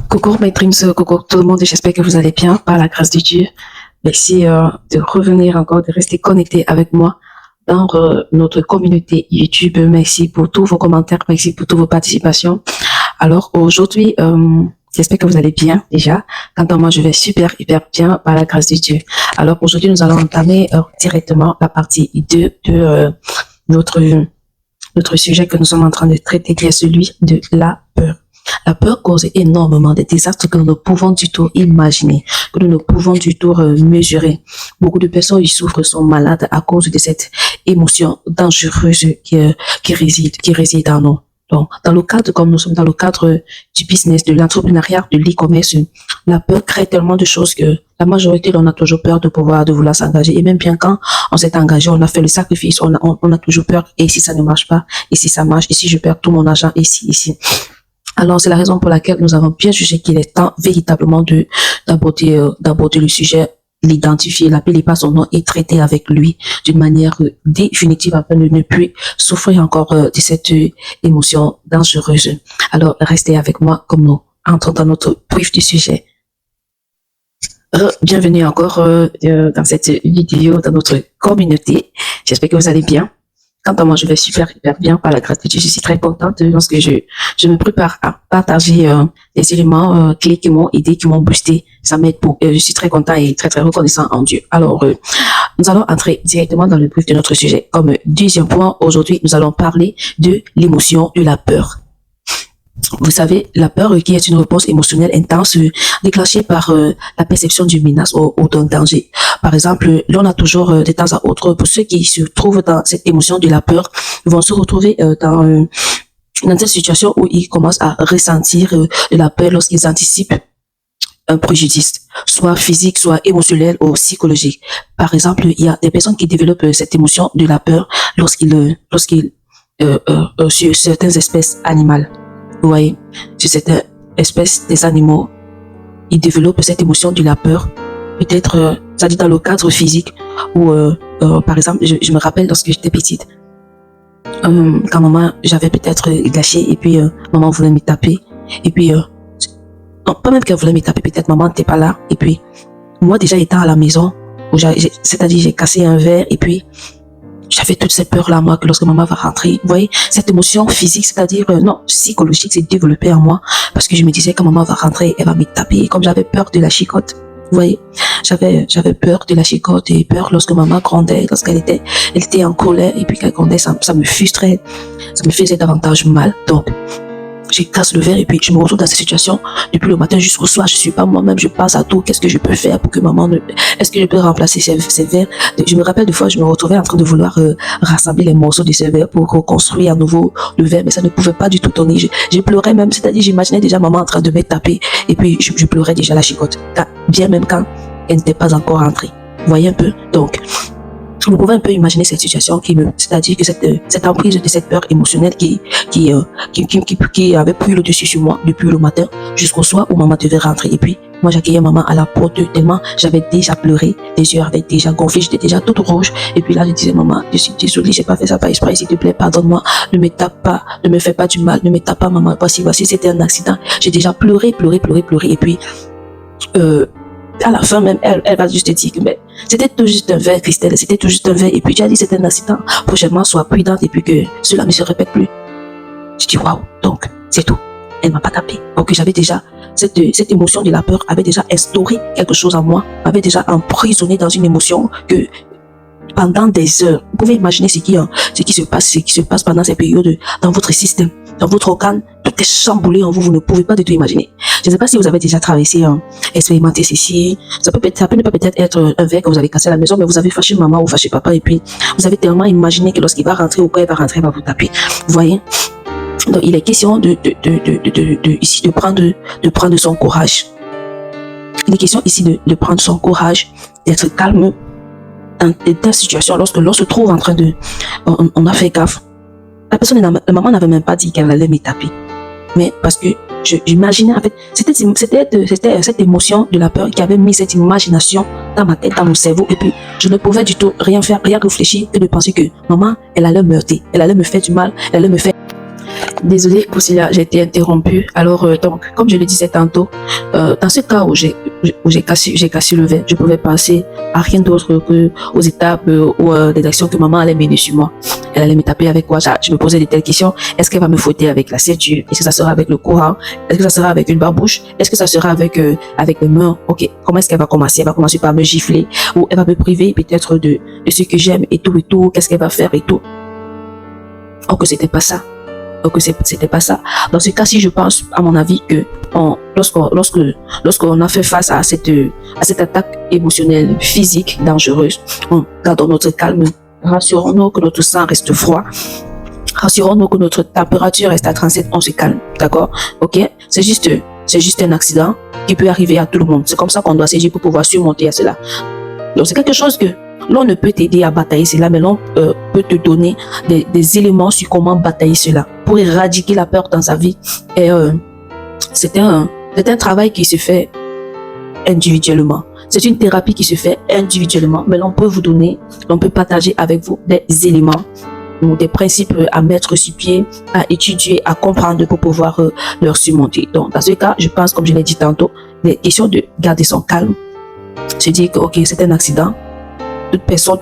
Coucou mes dreams, coucou tout le monde, j'espère que vous allez bien par la grâce de Dieu. Merci de revenir encore, de rester connecté avec moi dans notre communauté YouTube. Merci pour tous vos commentaires, merci pour toutes vos participations. Alors aujourd'hui, j'espère que vous allez bien déjà. Quant à moi, je vais super, hyper bien par la grâce de Dieu. Alors aujourd'hui, nous allons entamer directement la partie 2 de notre sujet que nous sommes en train de traiter, qui est celui de la peur. La peur cause énormément de désastres que nous ne pouvons du tout imaginer, que nous ne pouvons du tout mesurer. Beaucoup de personnes qui souffrent, sont malades à cause de cette émotion dangereuse qui réside en nous. Donc, dans le cadre, comme nous sommes dans le cadre du business, de l'entrepreneuriat, de l'e-commerce, la peur crée tellement de choses que la majorité, on a toujours peur de vouloir s'engager. Et même bien quand on s'est engagé, on a fait le sacrifice, on a toujours peur. Et si ça ne marche pas, et si ça marche, et si je perds tout mon argent, ici. Alors, c'est la raison pour laquelle nous avons bien jugé qu'il est temps véritablement d'aborder le sujet, l'identifier, l'appeler par son nom et traiter avec lui d'une manière définitive afin de ne plus souffrir encore de cette émotion dangereuse. Alors, restez avec moi comme nous entrons dans notre brief du sujet. Bienvenue encore dans cette vidéo, dans notre communauté. J'espère que vous allez bien. Quant à moi, je vais super hyper bien par la grâce de Dieu. Je suis très contente lorsque je me prépare à partager des éléments clés qui m'ont aidé, qui m'ont boosté. Ça m'aide beaucoup. Je suis très content et très très reconnaissant en Dieu. Alors, nous allons entrer directement dans le brief de notre sujet. Comme deuxième point, aujourd'hui, nous allons parler de l'émotion de la peur. Vous savez, la peur qui est une réponse émotionnelle intense déclenchée par la perception d'une menace ou d'un danger. Par exemple, l'on a toujours de temps à autre, pour ceux qui se trouvent dans cette émotion de la peur, vont se retrouver dans cette situation où ils commencent à ressentir de la peur lorsqu'ils anticipent un préjudice, soit physique, soit émotionnel ou psychologique. Par exemple, il y a des personnes qui développent cette émotion de la peur sur certaines espèces animales. Vous voyez, sur cette espèce des animaux, ils développent cette émotion de la peur. Peut-être, ça dit dans le cadre physique, ou par exemple, je me rappelle lorsque j'étais petite, quand maman, j'avais peut-être gâché, et puis maman voulait me taper, et puis, non, pas même qu'elle voulait me taper, peut-être maman n'était pas là, et puis, moi déjà étant à la maison, c'est-à-dire j'ai cassé un verre, et puis, j'avais toutes ces peurs-là, moi, que lorsque maman va rentrer, vous voyez, cette émotion physique, c'est-à-dire, non, psychologique, s'est développée en moi, parce que je me disais, quand maman va rentrer, elle va me taper, et comme j'avais peur de la chicotte, vous voyez, j'avais peur de la chicotte, et peur lorsque maman grondait, lorsqu'elle était en colère, et puis qu'elle grondait, ça me frustrait, ça me faisait davantage mal, donc, je casse le verre et puis je me retrouve dans cette situation depuis le matin jusqu'au soir. Je suis pas moi-même, je pense à tout. Qu'est-ce que je peux faire pour que maman ne... Est-ce que je peux remplacer ces verres? Je me rappelle des fois, je me retrouvais en train de vouloir rassembler les morceaux de ces verres pour reconstruire à nouveau le verre, mais ça ne pouvait pas du tout tourner. Je pleurais même, c'est-à-dire j'imaginais déjà maman en train de me taper et puis je pleurais déjà la chicotte. Bien même quand elle n'était pas encore rentrée. Vous voyez un peu? Donc, vous pouvez un peu imaginer cette situation c'est-à-dire que cette emprise de cette peur émotionnelle qui avait pris le dessus sur moi depuis le matin jusqu'au soir où maman devait rentrer. Et puis, moi, j'accueillais maman à la porte tellement j'avais déjà pleuré, les yeux avaient déjà gonflé, j'étais déjà toute rouge. Et puis là, je disais, maman, je suis désolée, j'ai pas fait ça par exprès, s'il te plaît, pardonne-moi, ne me tape pas, ne me fais pas du mal, ne me tape pas, maman, voici, c'était un accident. J'ai déjà pleuré. Et puis, à la fin même, elle va juste te dire que mais c'était tout juste un verre, Christelle, c'était tout juste un verre. Et puis tu as dit c'était un accident. Prochainement, sois prudente et puis que cela ne se répète plus. Je dis waouh, donc c'est tout. Elle m'a pas tapé. Donc j'avais déjà cette émotion de la peur avait déjà instauré quelque chose en moi, m'avait déjà emprisonné dans une émotion que pendant des heures. Vous pouvez imaginer ce qui se passe pendant ces périodes dans votre système, dans votre organe. Tout est chamboulé en vous, vous ne pouvez pas du tout imaginer. Je ne sais pas si vous avez déjà expérimenté ceci. Ça peut ne pas peut-être être un verre que vous avez cassé à la maison, mais vous avez fâché maman ou fâché papa et puis vous avez tellement imaginé que lorsqu'il va rentrer ou quand il va rentrer, il va vous taper. Vous voyez? Donc il est question ici de prendre son courage. Il est question ici de prendre son courage, d'être calme dans des situations lorsque l'on se trouve en train de... On a fait gaffe. La maman n'avait même pas dit qu'elle allait me taper. Mais parce que j'imaginais, en fait, c'était cette émotion de la peur qui avait mis cette imagination dans ma tête, dans mon cerveau. Et puis, je ne pouvais du tout rien faire, rien réfléchir que de penser que maman, elle allait me heurter, elle allait me faire du mal, elle allait me faire... Désolée pour cela, j'ai été interrompue. Alors, donc, comme je le disais tantôt, dans ce cas où j'ai cassé le verre, je pouvais penser à rien d'autre que aux étapes ou des actions que maman allait mener sur moi. Elle allait me taper avec quoi? Je me posais de telles questions. Est-ce qu'elle va me fouetter avec la ceinture? Est-ce que ça sera avec le courant? Est-ce que ça sera avec une barbouche? Est-ce que ça sera avec les mains? Ok, comment est-ce qu'elle va commencer? Elle va commencer par me gifler ou elle va me priver peut-être de ce que j'aime et tout et tout. Qu'est-ce qu'elle va faire et tout? Oh, que c'était pas ça. Donc c'était pas ça. Dans ce cas-ci, je pense, à mon avis, que lorsqu'on a fait face à cette attaque émotionnelle, physique, dangereuse, gardons notre calme, rassurons-nous que notre sang reste froid, rassurons-nous que notre température reste à 37, on se calme, d'accord? Ok? C'est juste un accident qui peut arriver à tout le monde. C'est comme ça qu'on doit s'agir pour pouvoir surmonter à cela. Donc c'est quelque chose que l'on ne peut t'aider à batailler cela, mais l'on peut te donner des éléments sur comment batailler cela pour éradiquer la peur dans sa vie. Et c'est un travail qui se fait individuellement. C'est une thérapie qui se fait individuellement, mais l'on peut vous donner, l'on peut partager avec vous des éléments ou des principes à mettre sur pied, à étudier, à comprendre pour pouvoir leur surmonter. Donc, dans ce cas, je pense, comme je l'ai dit tantôt, les questions de garder son calme, se dire que, ok, c'est un accident,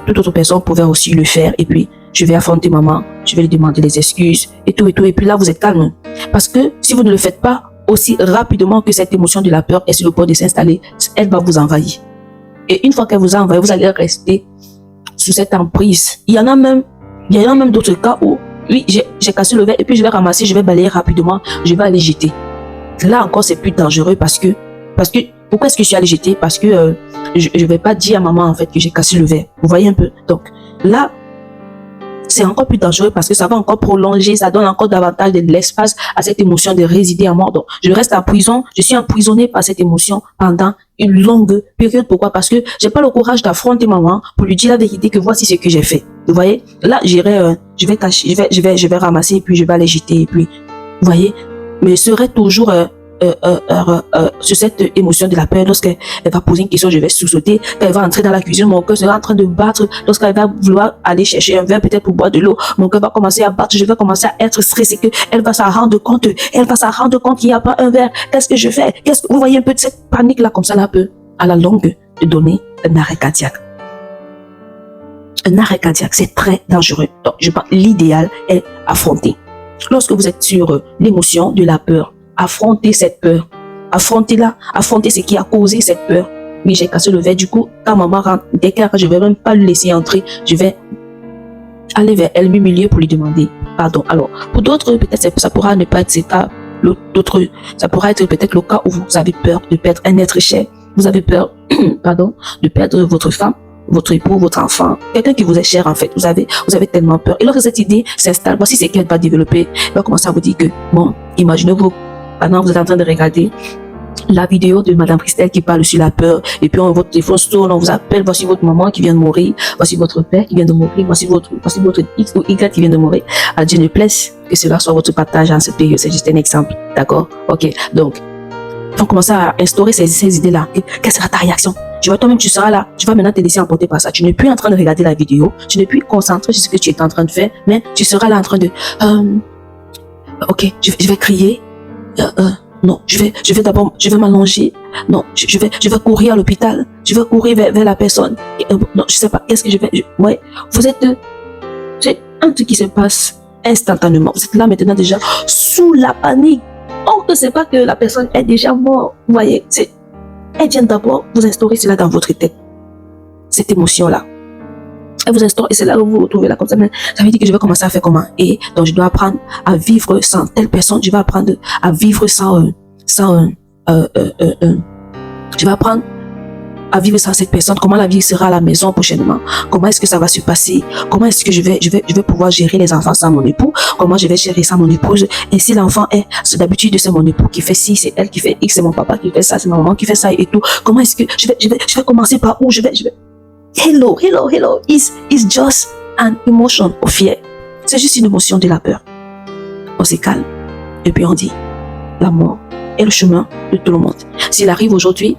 toute autre personne pouvait aussi le faire, et puis je vais affronter maman, je vais lui demander des excuses, et tout, et puis là, vous êtes calme. Parce que si vous ne le faites pas aussi rapidement que cette émotion de la peur est sur le point de s'installer, elle va vous envahir. Et une fois qu'elle vous a envahi, vous allez rester sous cette emprise. Il y en a même d'autres cas où, oui, j'ai cassé le verre, et puis je vais ramasser, je vais balayer rapidement, je vais aller jeter. Là encore, c'est plus dangereux parce que, pourquoi est-ce que je suis allé jeter? Parce que je vais pas dire à maman en fait que j'ai cassé le verre. Vous voyez un peu? Donc là, c'est encore plus dangereux parce que ça va encore prolonger, ça donne encore davantage de l'espace à cette émotion de résider à mort. Donc je reste en prison, je suis emprisonné par cette émotion pendant une longue période. Pourquoi? Parce que j'ai pas le courage d'affronter maman pour lui dire la vérité que voici ce que j'ai fait. Vous voyez? Là, je vais cacher, je vais ramasser et puis je vais aller jeter et puis, vous voyez? Mais je serai toujours sur cette émotion de la peur. Lorsqu'elle va poser une question, je vais sous-sauter. Quand elle va entrer dans la cuisine, mon cœur sera en train de battre. Lorsqu'elle va vouloir aller chercher un verre peut-être pour boire de l'eau, mon cœur va commencer à battre. Je vais commencer à être stressé, que elle va s'en rendre compte. Elle va s'en rendre compte qu'il n'y a pas un verre. Qu'est-ce que je fais? Vous voyez un peu de cette panique là, comme ça, là, peut à la longue de donner un arrêt cardiaque. Un arrêt cardiaque, c'est très dangereux. Donc, je pense l'idéal est affronter. Lorsque vous êtes sur l'émotion de la peur, affrontez cette peur. Affrontez-la. Affrontez ce qui a causé cette peur. Oui, j'ai cassé le verre. Du coup, quand maman rentre, dès qu'elle rentre, je vais même pas lui laisser entrer. Je vais aller vers elle, m'humilier pour lui demander pardon. Alors, pour d'autres, peut-être ça pourra ne pas être ce cas. Ça pourra être peut-être le cas où vous avez peur de perdre un être cher. Vous avez peur, pardon, de perdre votre femme, votre époux, votre enfant, quelqu'un qui vous est cher en fait. Vous avez tellement peur. Et lorsque cette idée s'installe, voici ce qu'elle va développer. Elle va commencer à vous dire que, bon, imaginez-vous, maintenant vous êtes en train de regarder la vidéo de Madame Christelle qui parle sur la peur, et puis votre téléphone sonne, on vous appelle, voici votre maman qui vient de mourir, voici votre père qui vient de mourir, voici votre X ou Y qui vient de mourir. À Dieu ne plaise que cela soit votre partage en cette période. C'est juste un exemple, d'accord? Ok, donc, il faut commencer à instaurer ces idées-là. Quelle sera ta réaction? Toi-même, tu seras là. Tu vas maintenant te laisser emporter par ça. Tu n'es plus en train de regarder la vidéo. Tu n'es plus concentré sur ce que tu es en train de faire, mais tu seras là en train de, ok, je vais crier. Non, je vais d'abord, je vais m'allonger. Non, je vais courir à l'hôpital. Je vais courir vers la personne. Non, je sais pas, qu'est-ce que je vais, ouais. C'est un truc qui se passe instantanément. Vous êtes là maintenant déjà sous la panique. Or que c'est pas que la personne est déjà morte. Vous voyez, elle vient d'abord vous instaurer cela dans votre tête. Cette émotion-là. Elle vous instaure et c'est là où vous vous retrouvez là comme ça. Mais ça veut dire que je vais commencer à faire comment? Et donc je dois apprendre à vivre sans telle personne. Je vais apprendre à vivre je vais apprendre à vivre sans cette personne. Comment la vie sera à la maison prochainement? Comment est-ce que ça va se passer? Comment est-ce que je vais pouvoir gérer les enfants sans mon époux? Comment je vais gérer sans mon épouse? Et si l'enfant c'est d'habitude c'est mon époux qui fait ci, c'est elle qui fait X, c'est mon papa qui fait ça, c'est ma maman qui fait ça et tout. Comment est-ce que je vais commencer par où? Hello. It's just an emotion of fear. C'est juste une émotion de la peur. On se calme. Et puis on dit, la mort est le chemin de tout le monde. Il arrive aujourd'hui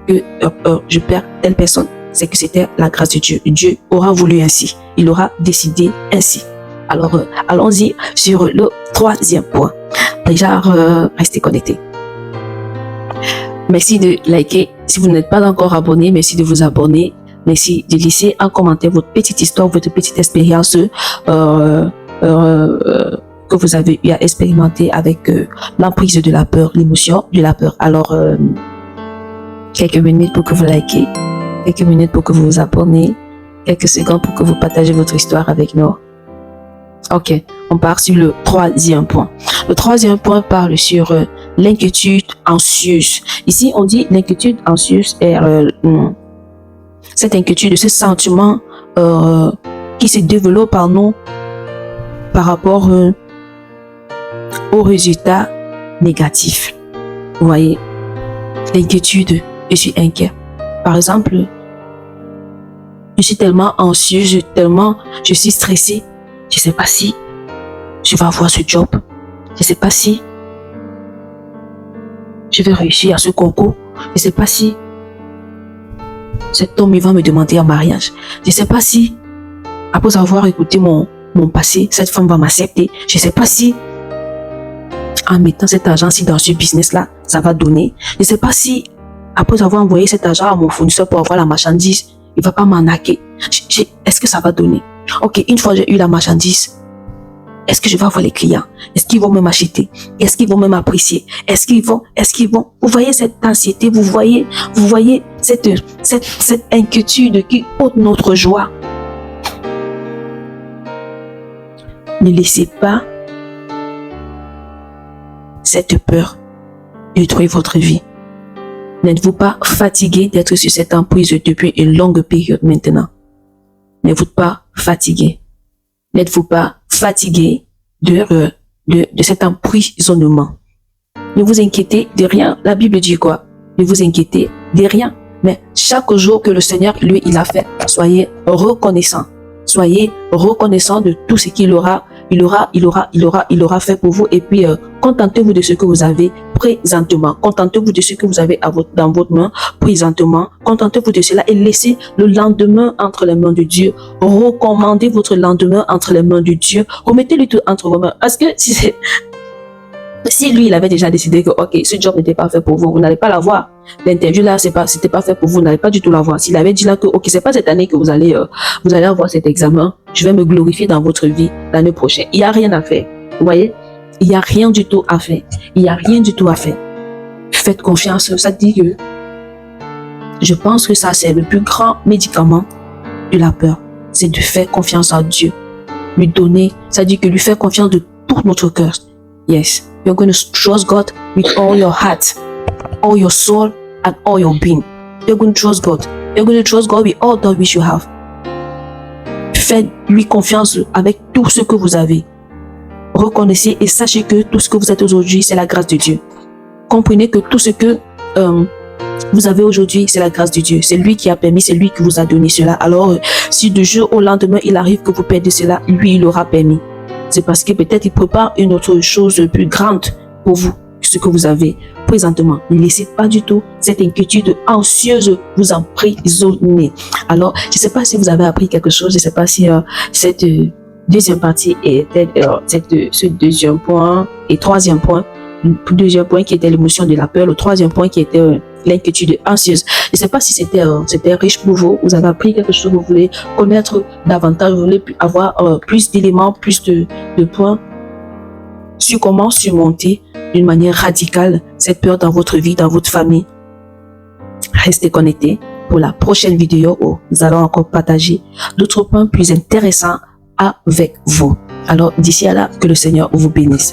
que je perds telle personne, c'est que c'était la grâce de Dieu. Dieu aura voulu ainsi. Il aura décidé ainsi. Alors, allons-y sur le troisième point. Déjà, restez connectés. Merci de liker. Si vous n'êtes pas encore abonné, merci de vous abonner. Merci de laisser en commentaire votre petite histoire, votre petite expérience que vous avez eu à expérimenter avec l'emprise de la peur, l'émotion de la peur. Alors, quelques minutes pour que vous likez, quelques minutes pour que vous vous abonnez, quelques secondes pour que vous partagez votre histoire avec nous. Ok, on part sur le troisième point. Le troisième point parle sur l'inquiétude anxieuse. Ici, on dit l'inquiétude anxieuse est cette inquiétude, ce sentiment qui se développe en nous par rapport aux résultats négatifs. Vous voyez, l'inquiétude, je suis inquiet. Par exemple, je suis tellement anxieux, je suis stressé. Je ne sais pas si je vais avoir ce job. Je ne sais pas si je vais réussir à ce concours. Je ne sais pas si cet homme il va me demander en mariage. Je ne sais pas si, après avoir écouté mon passé, cette femme va m'accepter. Je ne sais pas si, en mettant cet argent-ci dans ce business-là, ça va donner. Je ne sais pas si, après avoir envoyé cet argent à mon fournisseur pour avoir la marchandise, il ne va pas m'arnaquer. Est-ce que ça va donner? Ok, une fois j'ai eu la marchandise, est-ce que je vais avoir les clients? Est-ce qu'ils vont même acheter? Est-ce qu'ils vont même apprécier? Est-ce qu'ils vont? Vous voyez cette anxiété, vous voyez cette inquiétude qui ôte notre joie. Ne laissez pas cette peur détruire votre vie. N'êtes-vous pas fatigué d'être sur cette emprise depuis une longue période maintenant? N'êtes-vous pas fatigué? N'êtes-vous pas fatigué de cet emprisonnement? Ne vous inquiétez de rien. La Bible dit quoi? Ne vous inquiétez de rien. Mais chaque jour que le Seigneur, lui, il a fait, soyez reconnaissant. Soyez reconnaissant de tout ce qu'il aura fait pour vous. Et puis, contentez-vous de ce que vous avez présentement. Contentez-vous de ce que vous avez dans votre main présentement. Contentez-vous de cela et laissez le lendemain entre les mains de Dieu. Recommandez votre lendemain entre les mains de Dieu. Remettez-le tout entre vos mains. Parce que si lui, il avait déjà décidé que, ok, ce job n'était pas fait pour vous, vous n'allez pas l'avoir. L'interview là, c'était pas fait pour vous, vous n'allez pas du tout l'avoir. S'il avait dit là que, ok, c'est pas cette année que vous allez avoir cet examen, je vais me glorifier dans votre vie l'année prochaine. Il n'y a rien à faire. Vous voyez? Il n'y a rien du tout à faire. Il n'y a rien du tout à faire. Faites confiance. Ça dit que, je pense que ça, c'est le plus grand médicament de la peur. C'est de faire confiance à Dieu. Lui donner, ça dit que lui faire confiance de tout notre cœur. Yes. You're going to trust God with all your heart, all your soul, and all your being. You're going to trust God. You're going to trust God with all that which you have. Faites-lui confiance avec tout ce que vous avez. Reconnaissez et sachez que tout ce que vous êtes aujourd'hui, c'est la grâce de Dieu. Comprenez que tout ce que vous avez aujourd'hui, c'est la grâce de Dieu. C'est lui qui a permis, c'est lui qui vous a donné cela. Alors, si du jour au lendemain, il arrive que vous perdez cela, lui, il l'aura permis. C'est parce que peut-être il prépare une autre chose plus grande pour vous, ce que vous avez présentement. Ne laissez pas du tout cette inquiétude anxieuse vous emprisonner. Alors, je ne sais pas si vous avez appris quelque chose, je ne sais pas si cette deuxième partie était ce deuxième point et troisième point. Le deuxième point qui était l'émotion de la peur, le troisième point qui était l'inquiétude anxieuse. Je ne sais pas si c'était riche pour vous. Vous avez appris quelque chose, vous voulez connaître davantage, vous voulez avoir plus d'éléments, plus de points sur comment surmonter d'une manière radicale cette peur dans votre vie, dans votre famille. Restez connectés pour la prochaine vidéo où nous allons encore partager d'autres points plus intéressants avec vous. Alors d'ici à là, que le Seigneur vous bénisse.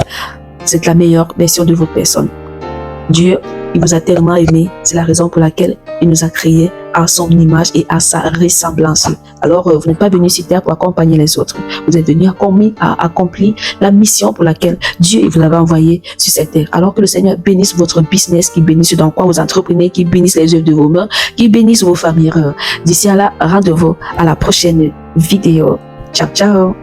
Vous êtes la meilleure version de votre personne. Dieu, il vous a tellement aimé. C'est la raison pour laquelle il nous a créés à son image et à sa ressemblance. Alors, vous n'êtes pas venu sur terre pour accompagner les autres. Vous êtes venu accomplir la mission pour laquelle Dieu vous avait envoyé sur cette terre. Alors que le Seigneur bénisse votre business, qu'il bénisse dans quoi vous entreprenez, qu'il bénisse les œuvres de vos mains, qu'il bénisse vos familles. D'ici à là, rendez-vous à la prochaine vidéo. Ciao, ciao.